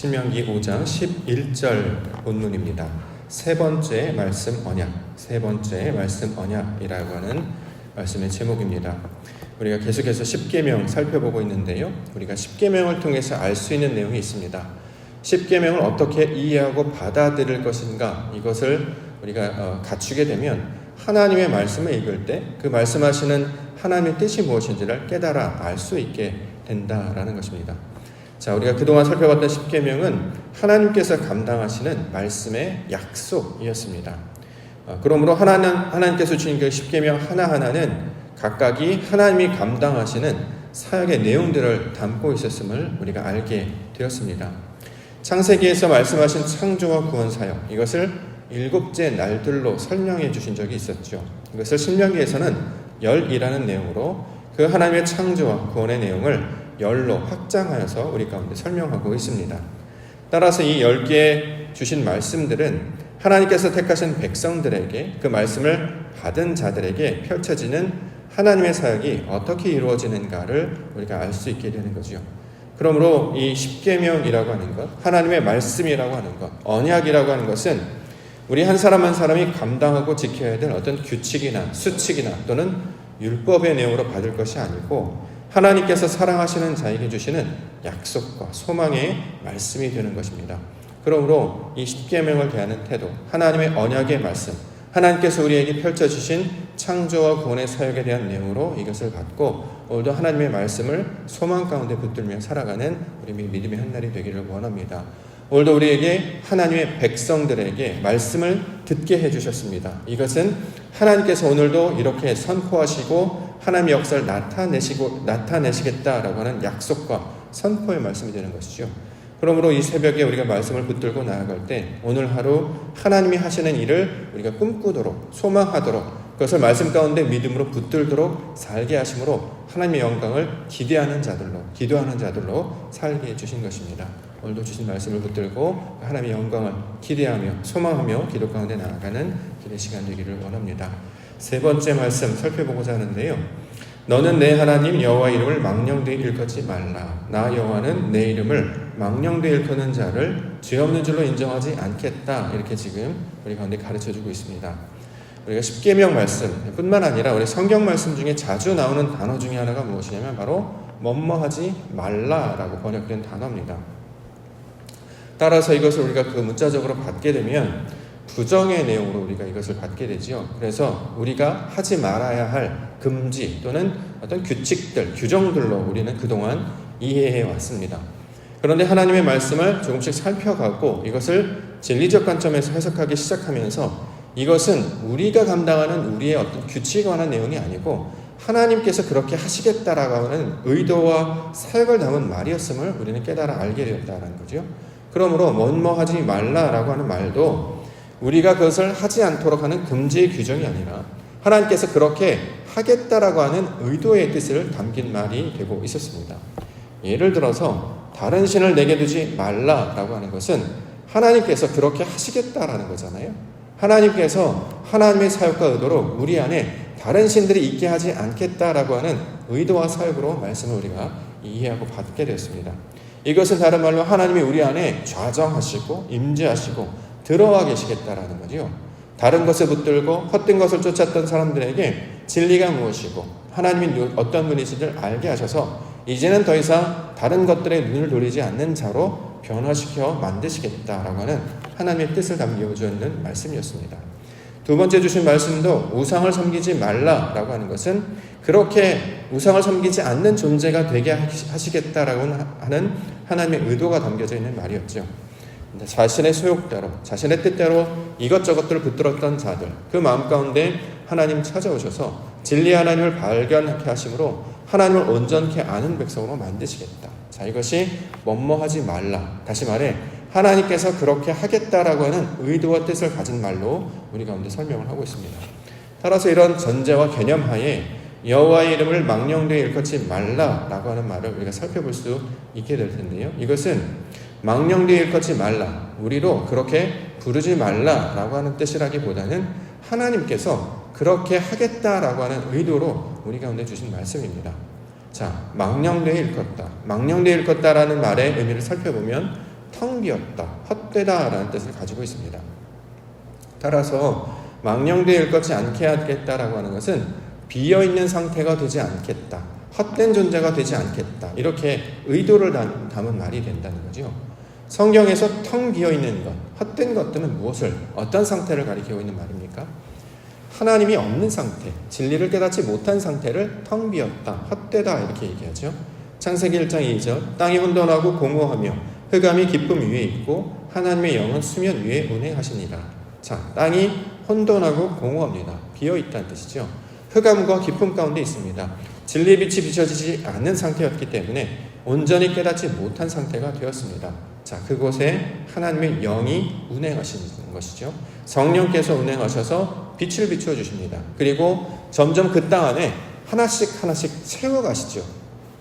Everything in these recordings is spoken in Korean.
신명기 5장 11절 본문입니다. 세 번째 말씀 언약, 세 번째 말씀 언약이라고 하는 말씀의 제목입니다. 우리가 계속해서 십계명 살펴보고 있는데요. 우리가 십계명을 통해서 알 수 있는 내용이 있습니다. 십계명을 어떻게 이해하고 받아들일 것인가, 이것을 우리가 갖추게 되면 하나님의 말씀을 읽을 때 그 말씀하시는 하나님의 뜻이 무엇인지를 깨달아 알 수 있게 된다라는 것입니다. 자, 우리가 그동안 살펴봤던 십계명은 하나님께서 감당하시는 말씀의 약속이었습니다. 그러므로 하나님께서 주신 그 십계명 하나하나는 각각이 하나님이 감당하시는 사역의 내용들을 담고 있었음을 우리가 알게 되었습니다. 창세기에서 말씀하신 창조와 구원 사역, 이것을 7째 날들로 설명해 주신 적이 있었죠. 이것을 신명기에서는 열이라는 내용으로 그 하나님의 창조와 구원의 내용을 열로 확장하여서 우리 가운데 설명하고 있습니다. 따라서 이 10개의 주신 말씀들은 하나님께서 택하신 백성들에게, 그 말씀을 받은 자들에게 펼쳐지는 하나님의 사역이 어떻게 이루어지는가를 우리가 알 수 있게 되는 거죠. 그러므로 이 십계명이라고 하는 것, 하나님의 말씀이라고 하는 것, 언약이라고 하는 것은 우리 한 사람 한 사람이 감당하고 지켜야 될 어떤 규칙이나 수칙이나 또는 율법의 내용으로 받을 것이 아니고 하나님께서 사랑하시는 자에게 주시는 약속과 소망의 말씀이 되는 것입니다. 그러므로 이 십계명을 대하는 태도, 하나님의 언약의 말씀, 하나님께서 우리에게 펼쳐주신 창조와 구원의 사역에 대한 내용으로 이것을 받고 오늘도 하나님의 말씀을 소망 가운데 붙들며 살아가는 우리 믿음의 한 날이 되기를 원합니다. 오늘도 우리에게 하나님의 백성들에게 말씀을 듣게 해주셨습니다. 이것은 하나님께서 오늘도 이렇게 선포하시고 하나님의 역사를 나타내시겠다라고 하는 약속과 선포의 말씀이 되는 것이죠. 그러므로 이 새벽에 우리가 말씀을 붙들고 나아갈 때 오늘 하루 하나님이 하시는 일을 우리가 꿈꾸도록, 소망하도록, 그것을 말씀 가운데 믿음으로 붙들도록 살게 하심으로 하나님의 영광을 기도하는 자들로 살게 해주신 것입니다. 오늘도 주신 말씀을 붙들고 하나님의 영광을 기대하며 소망하며 기도 가운데 나아가는 기도의 시간 되기를 원합니다. 세 번째 말씀 살펴보고자 하는데요. 너는 내 하나님 여호와 이름을 망령되이 일컫지 말라. 나 여호와는 내 이름을 망령되이 일컫는 자를 죄 없는 줄로 인정하지 않겠다. 이렇게 지금 우리 가운데 가르쳐주고 있습니다. 우리가 십계명 말씀 뿐만 아니라 우리 성경 말씀 중에 자주 나오는 단어 중에 하나가 무엇이냐면 바로 뭐뭐하지 말라라고 번역된 단어입니다. 따라서 이것을 우리가 그 문자적으로 받게 되면 부정의 내용으로 우리가 이것을 받게 되죠. 그래서 우리가 하지 말아야 할 금지 또는 어떤 규칙들, 규정들로 우리는 그동안 이해해 왔습니다. 그런데 하나님의 말씀을 조금씩 살펴가고 이것을 진리적 관점에서 해석하기 시작하면서 이것은 우리가 감당하는 우리의 어떤 규칙에 관한 내용이 아니고 하나님께서 그렇게 하시겠다라고 하는 의도와 사역을 담은 말이었음을 우리는 깨달아 알게 되었다는 거죠. 그러므로 뭐하지 말라라고 하는 말도 우리가 그것을 하지 않도록 하는 금지의 규정이 아니라 하나님께서 그렇게 하겠다라고 하는 의도의 뜻을 담긴 말이 되고 있었습니다. 예를 들어서 다른 신을 내게 두지 말라라고 하는 것은 하나님께서 그렇게 하시겠다라는 거잖아요. 하나님께서 하나님의 사역과 의도로 우리 안에 다른 신들이 있게 하지 않겠다라고 하는 의도와 사역으로 말씀을 우리가 이해하고 받게 되었습니다. 이것은 다른 말로 하나님이 우리 안에 좌정하시고 임재하시고 들어와 계시겠다라는 거죠. 다른 것을 붙들고 헛된 것을 쫓았던 사람들에게 진리가 무엇이고 하나님이 어떤 분이신지를 알게 하셔서 이제는 더 이상 다른 것들에 눈을 돌리지 않는 자로 변화시켜 만드시겠다라고 하는 하나님의 뜻을 담겨주는 말씀이었습니다. 두 번째 주신 말씀도 우상을 섬기지 말라라고 하는 것은 그렇게 우상을 섬기지 않는 존재가 되게 하시겠다라고 하는 하나님의 의도가 담겨져 있는 말이었죠. 자신의 소욕대로, 자신의 뜻대로 이것저것들을 붙들었던 자들, 그 마음 가운데 하나님 찾아오셔서 진리 하나님을 발견하게 하심으로 하나님을 온전케 아는 백성으로 만드시겠다. 자, 이것이 뭐뭐하지 말라. 다시 말해 하나님께서 그렇게 하겠다라고 하는 의도와 뜻을 가진 말로 우리 가운데 설명을 하고 있습니다. 따라서 이런 전제와 개념하에 여호와의 이름을 망령되이 일컫지 말라라고 하는 말을 우리가 살펴볼 수 있게 될 텐데요. 이것은 망령되이 일컫지 말라, 우리로 그렇게 부르지 말라라고 하는 뜻이라기보다는 하나님께서 그렇게 하겠다라고 하는 의도로 우리 가운데 주신 말씀입니다. 자, 망령되이 일컫다. 망령되이 일컫다라는 말의 의미를 살펴보면 텅 비었다, 헛되다 라는 뜻을 가지고 있습니다. 따라서 망령되어 일것지 않게 하겠다라고 하는 것은 비어있는 상태가 되지 않겠다, 헛된 존재가 되지 않겠다, 이렇게 의도를 담은 말이 된다는 거죠. 성경에서 텅 비어있는 것, 헛된 것들은 무엇을, 어떤 상태를 가리키고 있는 말입니까? 하나님이 없는 상태, 진리를 깨닫지 못한 상태를 텅 비었다, 헛되다 이렇게 얘기하죠. 창세기 1장 2절, 땅이 혼돈하고 공허하며 흑암이 깊음 위에 있고 하나님의 영은 수면 위에 운행하시니라. 자, 땅이 혼돈하고 공허합니다. 비어있다는 뜻이죠. 흑암과 깊음 가운데 있습니다. 진리의 빛이 비춰지지 않는 상태였기 때문에 온전히 깨닫지 못한 상태가 되었습니다. 자, 그곳에 하나님의 영이 운행하시는 것이죠. 성령께서 운행하셔서 빛을 비추어 주십니다. 그리고 점점 그 땅 안에 하나씩 채워가시죠.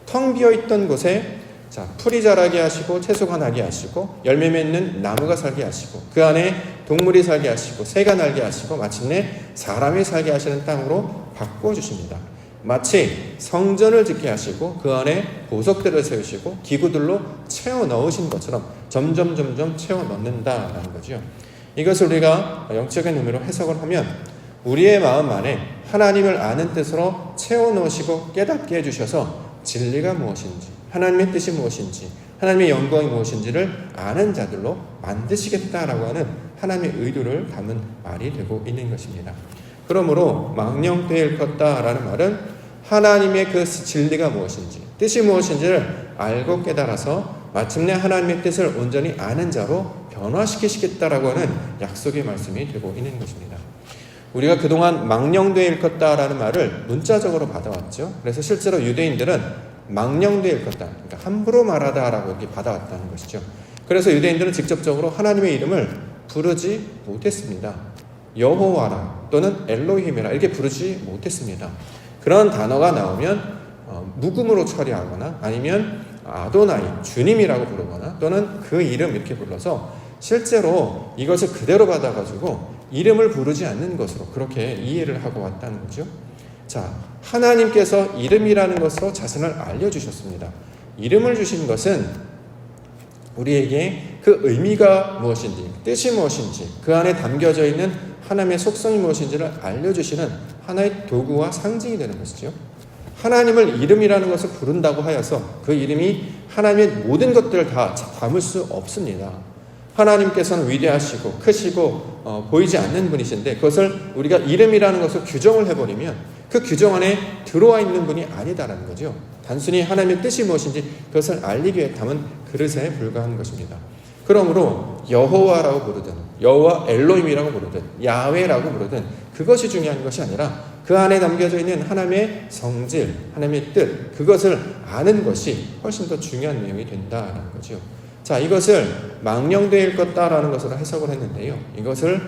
텅 비어있던 곳에 자, 풀이 자라게 하시고 채소가 나게 하시고 열매 맺는 나무가 살게 하시고 그 안에 동물이 살게 하시고 새가 날게 하시고 마침내 사람이 살게 하시는 땅으로 바꾸어 주십니다. 마치 성전을 짓게 하시고 그 안에 보석들을 세우시고 기구들로 채워 넣으신 것처럼 점점 채워 넣는다라는 거죠. 이것을 우리가 영적인 의미로 해석을 하면 우리의 마음 안에 하나님을 아는 뜻으로 채워 넣으시고 깨닫게 해주셔서 진리가 무엇인지, 하나님의 뜻이 무엇인지, 하나님의 영광이 무엇인지를 아는 자들로 만드시겠다라고 하는 하나님의 의도를 담은 말이 되고 있는 것입니다. 그러므로 망령되어 일컫다라는 말은 하나님의 그 진리가 무엇인지, 뜻이 무엇인지를 알고 깨달아서 마침내 하나님의 뜻을 온전히 아는 자로 변화시키시겠다라고 하는 약속의 말씀이 되고 있는 것입니다. 우리가 그동안 망령되어 일컫다라는 말을 문자적으로 받아왔죠. 그래서 실제로 유대인들은 망령되어 일컫다, 그러니까 함부로 말하다라고 이렇게 받아왔다는 것이죠. 그래서 유대인들은 직접적으로 하나님의 이름을 부르지 못했습니다. 여호와라 또는 엘로힘이라 이렇게 부르지 못했습니다. 그런 단어가 나오면 묵음으로 처리하거나 아니면 아도나이, 주님이라고 부르거나 또는 그 이름 이렇게 불러서 실제로 이것을 그대로 받아가지고 이름을 부르지 않는 것으로 그렇게 이해를 하고 왔다는 거죠. 자, 하나님께서 이름이라는 것으로 자신을 알려주셨습니다. 이름을 주신 것은 우리에게 그 의미가 무엇인지, 뜻이 무엇인지, 그 안에 담겨져 있는 하나님의 속성이 무엇인지를 알려주시는 하나의 도구와 상징이 되는 것이죠. 하나님을 이름이라는 것을 부른다고 하여서 그 이름이 하나님의 모든 것들을 다 담을 수 없습니다. 하나님께서는 위대하시고 크시고 보이지 않는 분이신데 그것을 우리가 이름이라는 것을 규정을 해버리면 그 규정 안에 들어와 있는 분이 아니다라는 거죠. 단순히 하나님의 뜻이 무엇인지 그것을 알리기 위해 담은 그릇에 불과한 것입니다. 그러므로 여호와라고 부르든 여호와 엘로힘이라고 부르든 야훼라고 부르든 그것이 중요한 것이 아니라 그 안에 담겨져 있는 하나님의 성질, 하나님의 뜻, 그것을 아는 것이 훨씬 더 중요한 내용이 된다라는 거죠. 자, 이것을 망령되어 일컫다라는 것으로 해석을 했는데요. 이것을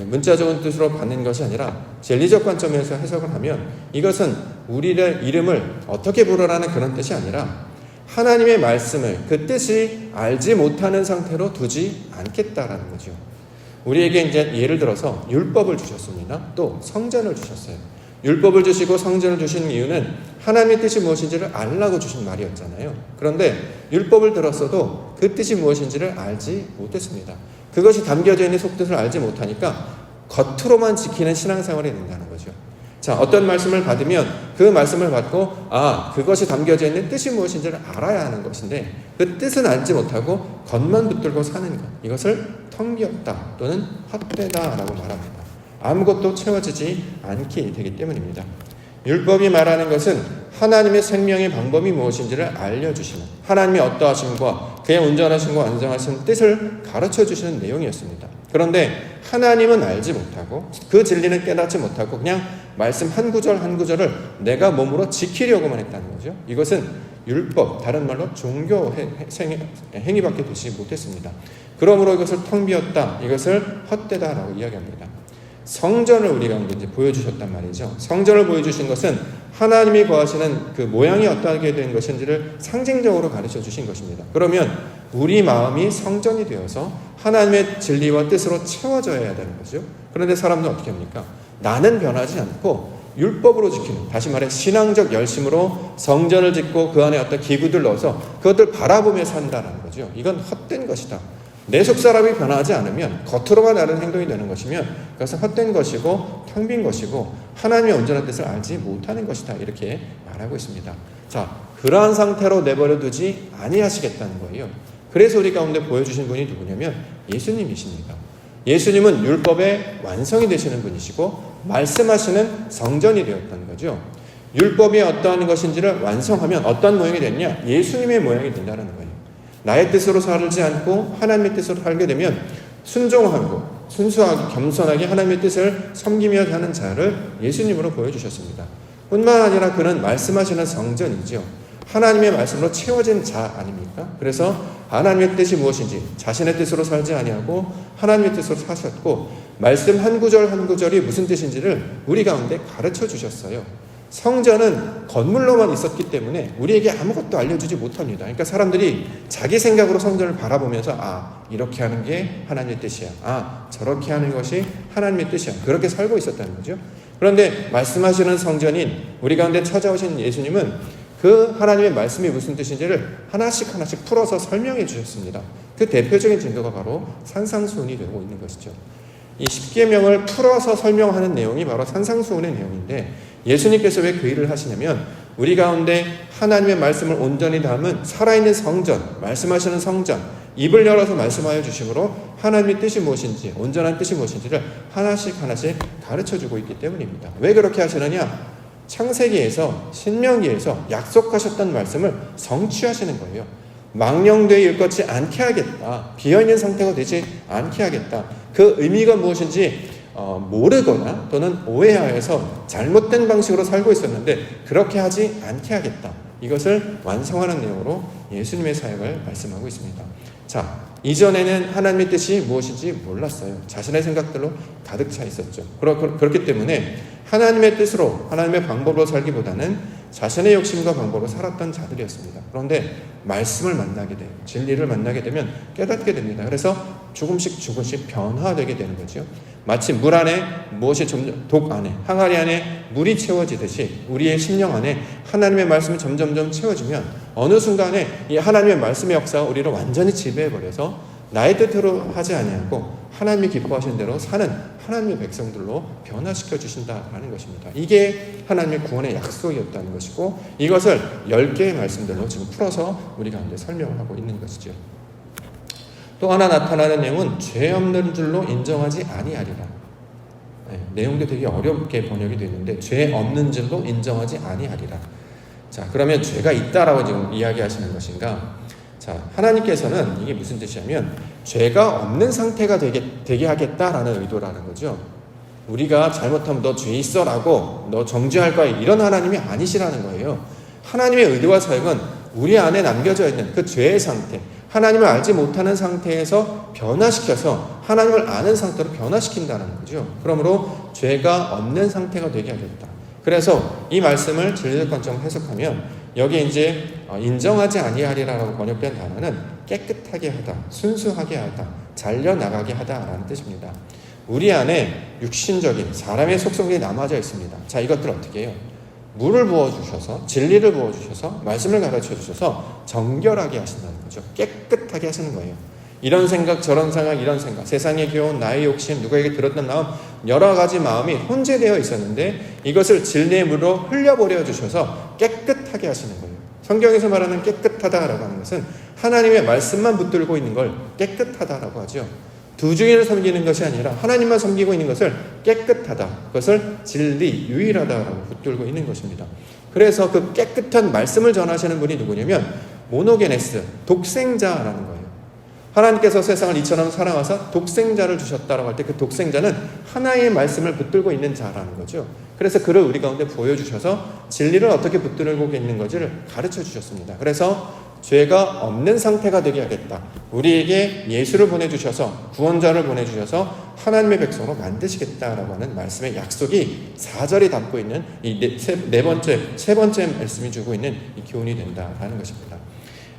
문자적인 뜻으로 받는 것이 아니라 진리적 관점에서 해석을 하면 이것은 우리의 이름을 어떻게 부르라는 그런 뜻이 아니라 하나님의 말씀을 그 뜻이 알지 못하는 상태로 두지 않겠다라는 거죠. 우리에게 이제 예를 들어서 율법을 주셨습니다. 또 성전을 주셨어요. 율법을 주시고 성전을 주신 이유는 하나님의 뜻이 무엇인지를 알라고 주신 말이었잖아요. 그런데 율법을 들었어도 그 뜻이 무엇인지를 알지 못했습니다. 그것이 담겨져 있는 속뜻을 알지 못하니까 겉으로만 지키는 신앙생활이 된다는 거죠. 자, 어떤 말씀을 받으면 그 말씀을 받고 그것이 담겨져 있는 뜻이 무엇인지를 알아야 하는 것인데 그 뜻은 알지 못하고 겉만 붙들고 사는 것, 이것을 텅 비었다 또는 헛되다라고 말합니다. 아무것도 채워지지 않게 되기 때문입니다. 율법이 말하는 것은 하나님의 생명의 방법이 무엇인지를 알려주시는, 하나님의 어떠하심과 그의 온전하심과 완전하신 뜻을 가르쳐주시는 내용이었습니다. 그런데 하나님은 알지 못하고 그 진리는 깨닫지 못하고 그냥 말씀 한 구절 한 구절을 내가 몸으로 지키려고만 했다는 거죠. 이것은 율법, 다른 말로 종교 행위밖에 되지 못했습니다. 그러므로 이것을 텅 비었다, 이것을 헛되다라고 이야기합니다. 성전을 우리가 이제 보여주셨단 말이죠. 성전을 보여주신 것은 하나님이 거하시는 그 모양이 어떻게 된 것인지를 상징적으로 가르쳐 주신 것입니다. 그러면 우리 마음이 성전이 되어서 하나님의 진리와 뜻으로 채워져야 되는 거죠. 그런데 사람들은 어떻게 합니까? 나는 변하지 않고 율법으로 지키는, 다시 말해 신앙적 열심으로 성전을 짓고 그 안에 어떤 기구들 넣어서 그것들 바라보며 산다는 거죠. 이건 헛된 것이다. 내 속사람이 변하지 않으면 겉으로만 다른 행동이 되는 것이면 그것은 헛된 것이고 텅빈 것이고 하나님의 온전한 뜻을 알지 못하는 것이다. 이렇게 말하고 있습니다. 자, 그러한 상태로 내버려 두지 아니하시겠다는 거예요. 그래서 우리 가운데 보여주신 분이 누구냐면 예수님이십니다. 예수님은 율법의 완성이 되시는 분이시고 말씀하시는 성전이 되었다는 거죠. 율법이 어떠한 것인지를 완성하면 어떤 모양이 됐냐? 예수님의 모양이 된다는 거예요. 나의 뜻으로 살지 않고 하나님의 뜻으로 살게 되면 순종하고 순수하게 겸손하게 하나님의 뜻을 섬기며 사는 자를 예수님으로 보여주셨습니다. 뿐만 아니라 그는 말씀하시는 성전이죠. 하나님의 말씀으로 채워진 자 아닙니까? 그래서 하나님의 뜻이 무엇인지 자신의 뜻으로 살지 아니하고 하나님의 뜻으로 사셨고 말씀 한 구절 한 구절이 무슨 뜻인지를 우리 가운데 가르쳐 주셨어요. 성전은 건물로만 있었기 때문에 우리에게 아무것도 알려주지 못합니다. 그러니까 사람들이 자기 생각으로 성전을 바라보면서 이렇게 하는 게 하나님의 뜻이야. 저렇게 하는 것이 하나님의 뜻이야. 그렇게 살고 있었다는 거죠. 그런데 말씀하시는 성전인 우리 가운데 찾아오신 예수님은 그 하나님의 말씀이 무슨 뜻인지를 하나씩 풀어서 설명해 주셨습니다. 그 대표적인 증거가 바로 산상수훈이 되고 있는 것이죠. 이 십계명을 풀어서 설명하는 내용이 바로 산상수훈의 내용인데 예수님께서 왜 그 일을 하시냐면 우리 가운데 하나님의 말씀을 온전히 담은 살아있는 성전, 말씀하시는 성전, 입을 열어서 말씀하여 주심으로 하나님의 뜻이 무엇인지, 온전한 뜻이 무엇인지를 하나씩 가르쳐주고 있기 때문입니다. 왜 그렇게 하시느냐? 창세기에서 신명기에서 약속하셨던 말씀을 성취하시는 거예요. 망령되이 일것지 않게 하겠다. 비어있는 상태가 되지 않게 하겠다. 그 의미가 무엇인지 모르거나 또는 오해하여서 잘못된 방식으로 살고 있었는데 그렇게 하지 않게 하겠다. 이것을 완성하는 내용으로 예수님의 사역을 말씀하고 있습니다. 자, 이전에는 하나님의 뜻이 무엇인지 몰랐어요. 자신의 생각들로 가득 차 있었죠. 그렇기 때문에 하나님의 뜻으로 하나님의 방법으로 살기보다는 자신의 욕심과 방법으로 살았던 자들이었습니다. 그런데 말씀을 만나게 돼요. 진리를 만나게 되면 깨닫게 됩니다. 그래서 조금씩 변화되게 되는 거죠. 마치 물 안에 무엇이 독 안에 항아리 안에 물이 채워지듯이 우리의 심령 안에 하나님의 말씀이 점점 채워지면 어느 순간에 이 하나님의 말씀의 역사가 우리를 완전히 지배해버려서 나의 뜻대로 하지 아니하고 하나님이 기뻐하시는 대로 사는 하나님의 백성들로 변화시켜 주신다라는 것입니다. 이게 하나님의 구원의 약속이었다는 것이고 이것을 10개의 말씀들로 지금 풀어서 우리 가운데 설명을 하고 있는 것이죠. 또 하나 나타나는 내용은 죄 없는 줄로 인정하지 아니하리라. 내용도 되게 어렵게 번역이 되어 있는데 죄 없는 줄로 인정하지 아니하리라. 자, 그러면 죄가 있다라고 지금 이야기하시는 것인가? 자, 하나님께서는 이게 무슨 뜻이냐면 죄가 없는 상태가 되게 하겠다라는 의도라는 거죠. 우리가 잘못하면 너 죄 있어라고 너 정죄할 거야 이런 하나님이 아니시라는 거예요. 하나님의 의도와 사역은 우리 안에 남겨져 있는 그 죄의 상태, 하나님을 알지 못하는 상태에서 변화시켜서 하나님을 아는 상태로 변화시킨다는 거죠. 그러므로 죄가 없는 상태가 되게 하겠다. 그래서 이 말씀을 진리적 관점으로 해석하면 여기 이제 인정하지 아니하리라고 번역된 단어는 깨끗하게 하다, 순수하게 하다, 잘려나가게 하다라는 뜻입니다. 우리 안에 육신적인 사람의 속성이 남아져 있습니다. 자, 이것들 어떻게 해요? 물을 부어주셔서 진리를 부어주셔서 말씀을 가르쳐주셔서 정결하게 하신다는 거죠. 깨끗하게 하시는 거예요. 이런 생각 저런 생각 이런 생각 세상의 교훈 나의 욕심 누구에게 들었던 마음 여러 가지 마음이 혼재되어 있었는데 이것을 진리의 물로 흘려버려 주셔서 깨끗하게 하시는 거예요. 성경에서 말하는 깨끗하다라고 하는 것은 하나님의 말씀만 붙들고 있는 걸 깨끗하다라고 하죠. 두 주인을 섬기는 것이 아니라 하나님만 섬기고 있는 것을 깨끗하다. 그것을 진리, 유일하다라고 붙들고 있는 것입니다. 그래서 그 깨끗한 말씀을 전하시는 분이 누구냐면 모노게네스, 독생자라는 거예요. 하나님께서 세상을 이처럼 사랑하사 독생자를 주셨다라고 할 때 그 독생자는 하나의 말씀을 붙들고 있는 자라는 거죠. 그래서 그를 우리 가운데 보여주셔서 진리를 어떻게 붙들고 있는 건지를 가르쳐 주셨습니다. 그래서 죄가 없는 상태가 되게 하겠다. 우리에게 예수를 보내주셔서 구원자를 보내주셔서 하나님의 백성으로 만드시겠다라고 하는 말씀의 약속이 4절이 담고 있는 이 세 번째 말씀이 주고 있는 이 교훈이 된다라는 것입니다.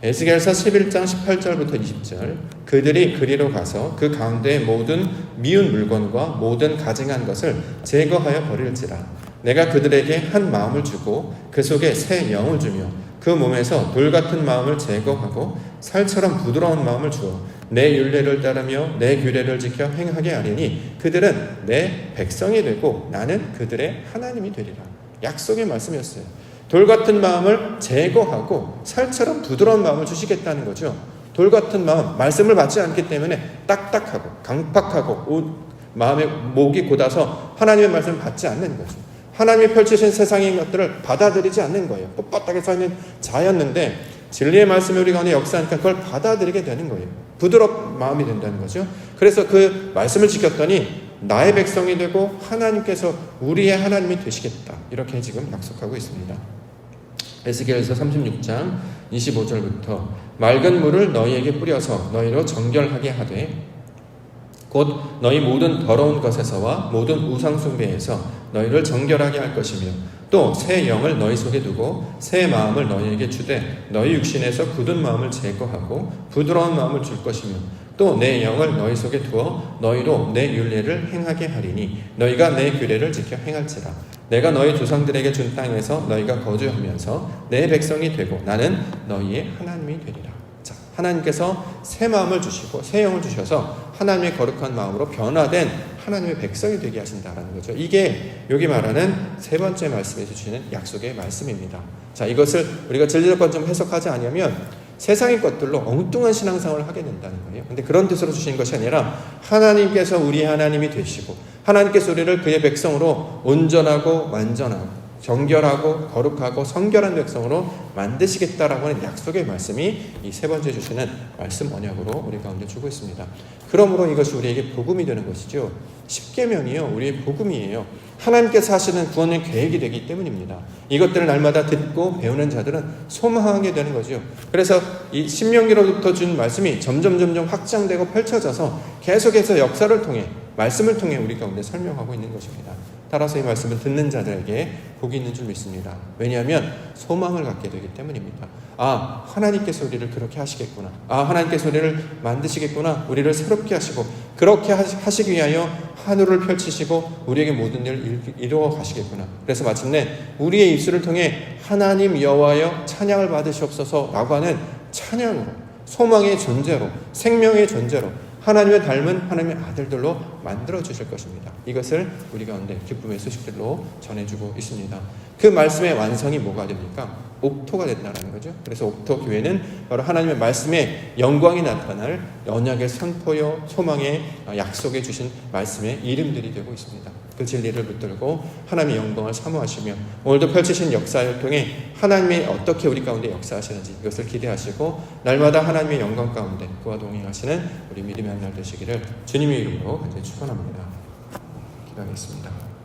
에스겔서 11장 18절부터 20절 그들이 그리로 가서 그 가운데 모든 미운 물건과 모든 가증한 것을 제거하여 버릴지라 내가 그들에게 한 마음을 주고 그 속에 새 영을 주며 그 몸에서 돌 같은 마음을 제거하고 살처럼 부드러운 마음을 주어 내 율례를 따르며 내 규례를 지켜 행하게 하리니 그들은 내 백성이 되고 나는 그들의 하나님이 되리라. 약속의 말씀이었어요. 돌 같은 마음을 제거하고 살처럼 부드러운 마음을 주시겠다는 거죠. 돌 같은 마음, 말씀을 받지 않기 때문에 딱딱하고 강팍하고 마음의 목이 곧아서 하나님의 말씀을 받지 않는 거죠. 하나님이 펼치신 세상의 것들을 받아들이지 않는 거예요. 뻣뻣하게 서 있는 자였는데 진리의 말씀이 우리 가운데 역사하니까 그걸 받아들이게 되는 거예요. 부드러운 마음이 된다는 거죠. 그래서 그 말씀을 지켰더니 나의 백성이 되고 하나님께서 우리의 하나님이 되시겠다. 이렇게 지금 약속하고 있습니다. 에스겔서 36장 25절부터 맑은 물을 너희에게 뿌려서 너희로 정결하게 하되 곧 너희 모든 더러운 것에서와 모든 우상 숭배에서 너희를 정결하게 할 것이며 또 새 영을 너희 속에 두고 새 마음을 너희에게 주되 너희 육신에서 굳은 마음을 제거하고 부드러운 마음을 줄 것이며 또 내 영을 너희 속에 두어 너희로 내 율례를 행하게 하리니 너희가 내 규례를 지켜 행할지라. 내가 너희 조상들에게 준 땅에서 너희가 거주하면서 내 백성이 되고 나는 너희의 하나님이 되리라. 자, 하나님께서 새 마음을 주시고 새 영을 주셔서 하나님의 거룩한 마음으로 변화된 하나님의 백성이 되게 하신다라는 거죠. 이게 여기 말하는 세 번째 말씀에서 주시는 약속의 말씀입니다. 자, 이것을 우리가 진리적으로 좀 해석하지 않으면 세상의 것들로 엉뚱한 신앙생활을 하게 된다는 거예요. 근데 그런 뜻으로 주신 것이 아니라 하나님께서 우리의 하나님이 되시고 하나님께서 우리를 그의 백성으로 온전하고 완전하고 정결하고 거룩하고 성결한 백성으로 만드시겠다라고 하는 약속의 말씀이 이 세 번째 주시는 말씀 언약으로 우리 가운데 주고 있습니다. 그러므로 이것이 우리에게 복음이 되는 것이죠. 십계명이요, 우리의 복음이에요. 하나님께서 하시는 구원의 계획이 되기 때문입니다. 이것들을 날마다 듣고 배우는 자들은 소망하게 되는 거죠. 그래서 이 신명기로부터 준 말씀이 점점 확장되고 펼쳐져서 계속해서 역사를 통해 말씀을 통해 우리 가운데 설명하고 있는 것입니다. 따라서 이 말씀을 듣는 자들에게 복이 있는 줄 믿습니다. 왜냐하면 소망을 갖게 되기 때문입니다. 아, 하나님께서 우리를 그렇게 하시겠구나. 아, 하나님께서 우리를 만드시겠구나. 우리를 새롭게 하시고 그렇게 하시기 위하여 하늘을 펼치시고 우리에게 모든 일을 이루어 가시겠구나. 그래서 마침내 우리의 입술을 통해 하나님 여호와여 찬양을 받으시옵소서라고 하는 찬양으로, 소망의 존재로, 생명의 존재로 하나님의 닮은 하나님의 아들들로 만들어 주실 것입니다. 이것을 우리 가운데 기쁨의 소식들로 전해주고 있습니다. 그 말씀의 완성이 뭐가 됩니까? 옥토가 된다는 거죠. 그래서 옥토 교회는 바로 하나님의 말씀의 영광이 나타날 언약의 선포요, 소망의 약속해 주신 말씀의 이름들이 되고 있습니다. 그 진리를 붙들고 하나님의 영광을 사모하시며 오늘도 펼치신 역사를 통해 하나님이 어떻게 우리 가운데 역사하시는지 이것을 기대하시고 날마다 하나님의 영광 가운데 그와 동행하시는 우리 믿음의 한 날 되시기를 주님의 이름으로 간절히 축원합니다. 기도하겠습니다.